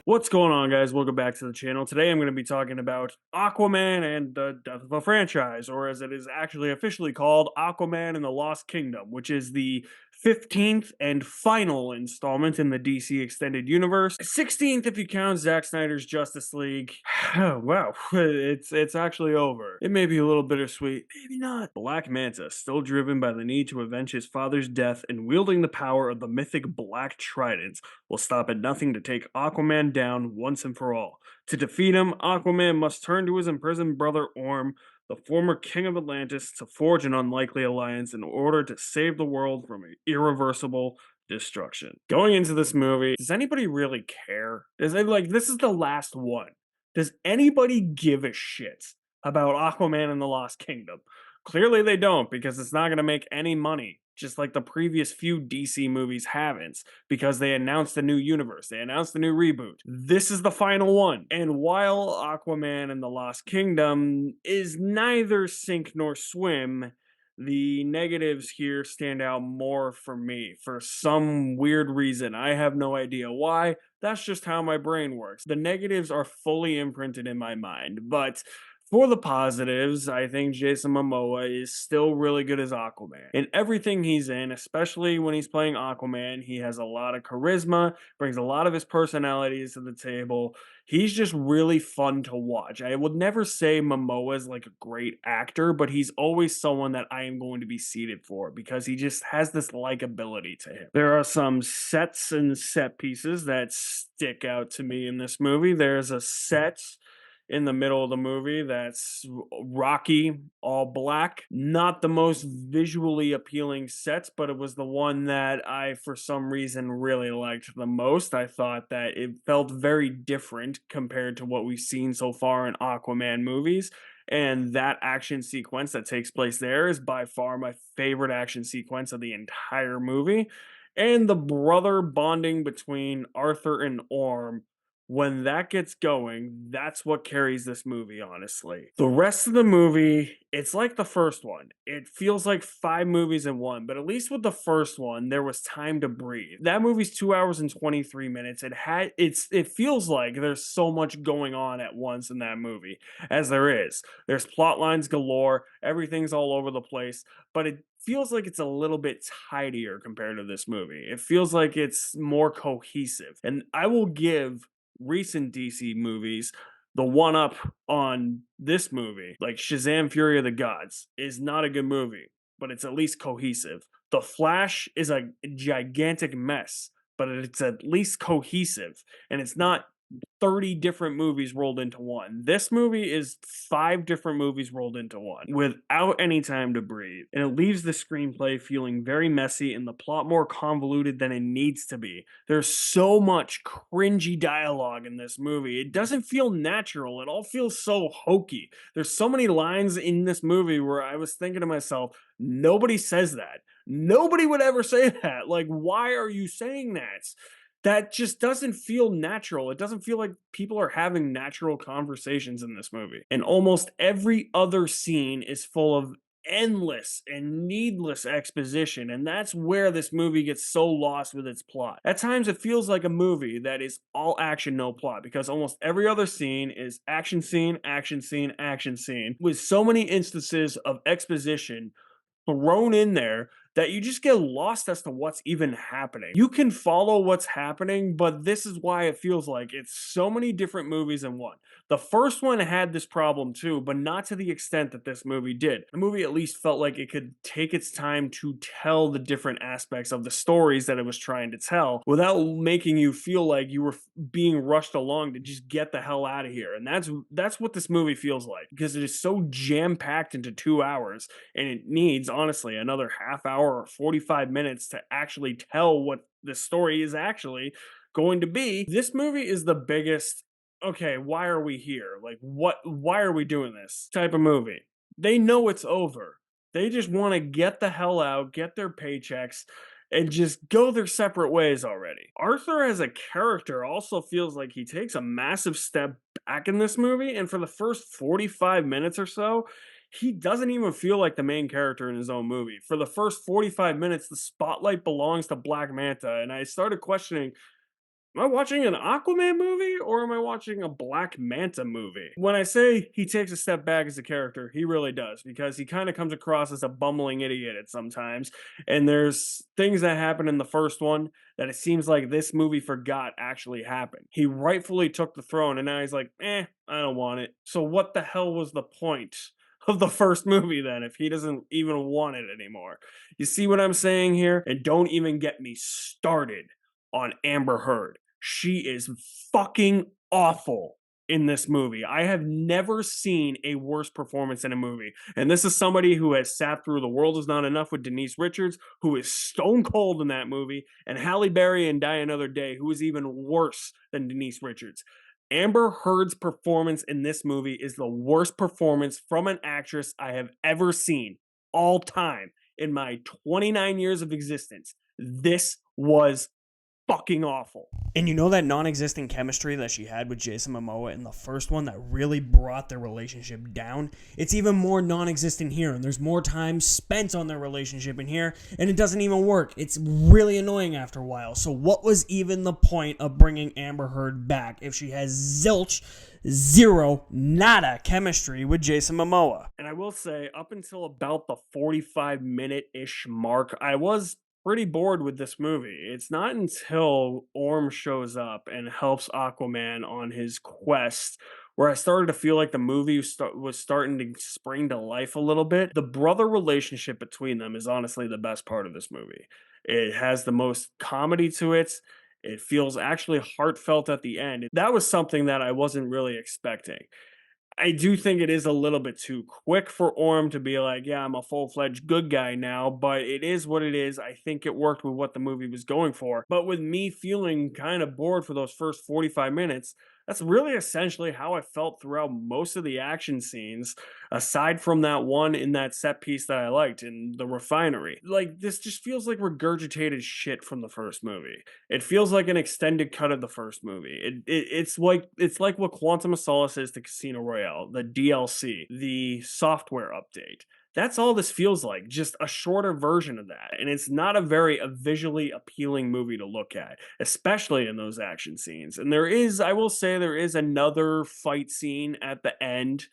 What's going on, guys? Welcome back to the channel. Today I'm going to be talking about Aquaman and the death of a franchise, or as it is actually officially called, Aquaman and the Lost Kingdom, which is the 15th and final installment in the DC Extended Universe. 16th if you count Zack Snyder's Justice League. Oh, wow, it's actually over. It may be a little bittersweet, maybe not. Black Manta, still driven by the need to avenge his father's death and wielding the power of the mythic Black Trident, will stop at nothing to take Aquaman down once and for all. To defeat him, Aquaman must turn to his imprisoned brother Orm, the former king of Atlantis, to forge an unlikely alliance in order to save the world from irreversible destruction. Going into this movie, does anybody really care? Is it like this is the last one? Does anybody give a shit about Aquaman and the Lost Kingdom? Clearly they don't, because it's not going to make any money, just like the previous few DC movies haven't, because they announced a new universe, they announced a new reboot. This is the final one. And while Aquaman and the Lost Kingdom is neither sink nor swim, the negatives here stand out more for me for some weird reason. I have no idea why. That's just how my brain works. The negatives are fully imprinted in my mind, but for the positives, I think Jason Momoa is still really good as Aquaman. In everything he's in, especially when he's playing Aquaman, he has a lot of charisma, brings a lot of his personalities to the table. He's just really fun to watch. I would never say Momoa is like a great actor, but he's always someone that I am going to be seated for because he just has this likability to him. There are some sets and set pieces that stick out to me in this movie. There's a set in the middle of the movie that's rocky, all black. Not the most visually appealing set, but it was the one that I, for some reason, really liked the most. I thought that it felt very different compared to what we've seen so far in Aquaman movies. And that action sequence that takes place there is by far my favorite action sequence of the entire movie. And the brother bonding between Arthur and Orm, when that gets going, that's what carries this movie, honestly. The rest of the movie, it's like the first one. It feels like 5 movies in one, but at least with the first one, there was time to breathe. That movie's 2 hours and 23 minutes. It feels like there's so much going on at once in that movie, as there is. There's plot lines galore, everything's all over the place, but it feels like it's a little bit tidier compared to this movie. It feels like it's more cohesive. And I will give recent DC movies the one up on this movie. Like Shazam Fury of the Gods is not a good movie, but it's at least cohesive. The Flash is a gigantic mess, but it's at least cohesive, and it's not 30 different movies rolled into one. This movie is 5 different movies rolled into one without any time to breathe. And it leaves the screenplay feeling very messy and the plot more convoluted than it needs to be. There's so much cringy dialogue in this movie. It doesn't feel natural. It all feels so hokey. There's so many lines in this movie where I was thinking to myself, nobody says that. Nobody would ever say that. Like, why are you saying that? That just doesn't feel natural. It doesn't feel like people are having natural conversations in this movie. And almost every other scene is full of endless and needless exposition, and that's where this movie gets so lost with its plot. At times, it feels like a movie that is all action, no plot, because almost every other scene is action scene, action scene, action scene, with so many instances of exposition thrown in there that you just get lost as to what's even happening. You can follow what's happening, but this is why it feels like it's so many different movies in one. The first one had this problem too, but not to the extent that this movie did. The movie at least felt like it could take its time to tell the different aspects of the stories that it was trying to tell without making you feel like you were being rushed along to just get the hell out of here. And that's what this movie feels like, because it is so jam-packed into 2 hours, and it needs, honestly, another half hour or 45 minutes to actually tell what the story is actually going to be. This movie is the biggest, okay, why are we here? Like, why are we doing this type of movie? They know it's over. They just want to get the hell out, get their paychecks, and just go their separate ways already. Arthur as a character also feels like he takes a massive step back in this movie, and for the first 45 minutes or so, he doesn't even feel like the main character in his own movie. For the first 45 minutes, the spotlight belongs to Black Manta, and I started questioning, Am I watching an Aquaman movie or am I watching a Black Manta movie? When I say he takes a step back as a character, he really does because he kind of comes across as a bumbling idiot at sometimes. And there's things that happen in the first one that it seems like this movie forgot actually happened. He rightfully took the throne and now he's like, I don't want it. So what the hell was the point of the first movie then if he doesn't even want it anymore? You see what I'm saying here? And don't even get me started on Amber Heard. She is fucking awful in this movie. I have never seen a worse performance in a movie. And this is somebody who has sat through The World Is Not Enough with Denise Richards, who is stone cold in that movie, and Halle Berry in Die Another Day, who is even worse than Denise Richards. Amber Heard's performance in this movie is the worst performance from an actress I have ever seen all time in my 29 years of existence. This was fucking awful. And you know that non-existent chemistry that she had with Jason Momoa in the first one that really brought their relationship down? It's even more non-existent here, and there's more time spent on their relationship in here, and it doesn't even work. It's really annoying after a while. So what was even the point of bringing Amber Heard back if she has zilch, zero, nada chemistry with Jason Momoa? And I will say, up until about the 45-minute-ish mark, I was pretty bored with this movie. It's not until Orm shows up and helps Aquaman on his quest where I started to feel like the movie was starting to spring to life a little bit. The brother relationship between them is honestly the best part of this movie. It has the most comedy to it. It feels actually heartfelt at the end. That was something that I wasn't really expecting. I do think it is a little bit too quick for Orm to be like, yeah, I'm a full-fledged good guy now, but it is what it is. I think it worked with what the movie was going for. But with me feeling kind of bored for those first 45 minutes, that's really essentially how I felt throughout most of the action scenes, aside from that one in that set piece that I liked in the refinery. Like, this just feels like regurgitated shit from the first movie. It feels like an extended cut of the first movie. It's like what Quantum of Solace is to Casino Royale, the DLC, the software update. That's all this feels like, just a shorter version of that. And it's not a visually appealing movie to look at, especially in those action scenes. And I will say, there is another fight scene at the end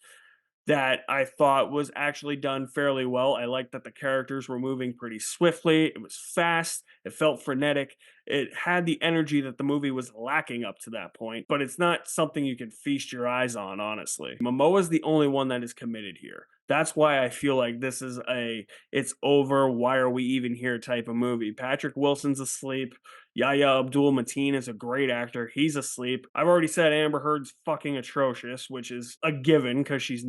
that I thought was actually done fairly well. I liked that the characters were moving pretty swiftly. It was fast. It felt frenetic. It had the energy that the movie was lacking up to that point, but it's not something you can feast your eyes on, honestly. Momoa's the only one that is committed here. That's why I feel like this is it's over, why are we even here type of movie. Patrick Wilson's asleep. Yahya Abdul-Mateen is a great actor. He's asleep. I've already said Amber Heard's fucking atrocious, which is a given because she's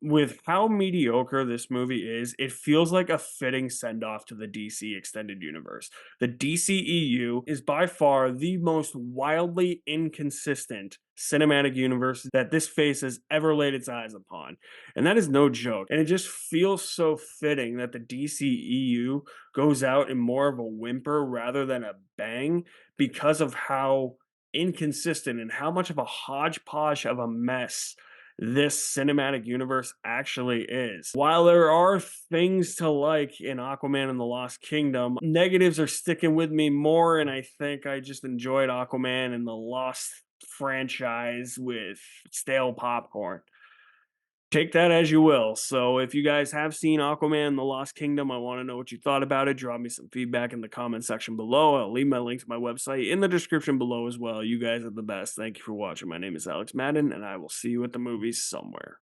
with how mediocre this movie is, it feels like a fitting send-off to the DC Extended Universe. The DCEU is by far the most wildly inconsistent cinematic universe that this face has ever laid its eyes upon. And that is no joke. And it just feels so fitting that the DCEU goes out in more of a whimper rather than a bang because of how inconsistent and how much of a hodgepodge of a mess this cinematic universe actually is. While there are things to like in Aquaman and the Lost Kingdom, negatives are sticking with me more, and I think I just enjoyed Aquaman and the Lost franchise with stale popcorn. Take that as you will. So if you guys have seen Aquaman and the Lost Kingdom, I want to know what you thought about it. Drop me some feedback in the comment section below. I'll leave my link to my website in the description below as well. You guys are the best. Thank you for watching. My name is Alex Madden, and I will see you at the movies somewhere.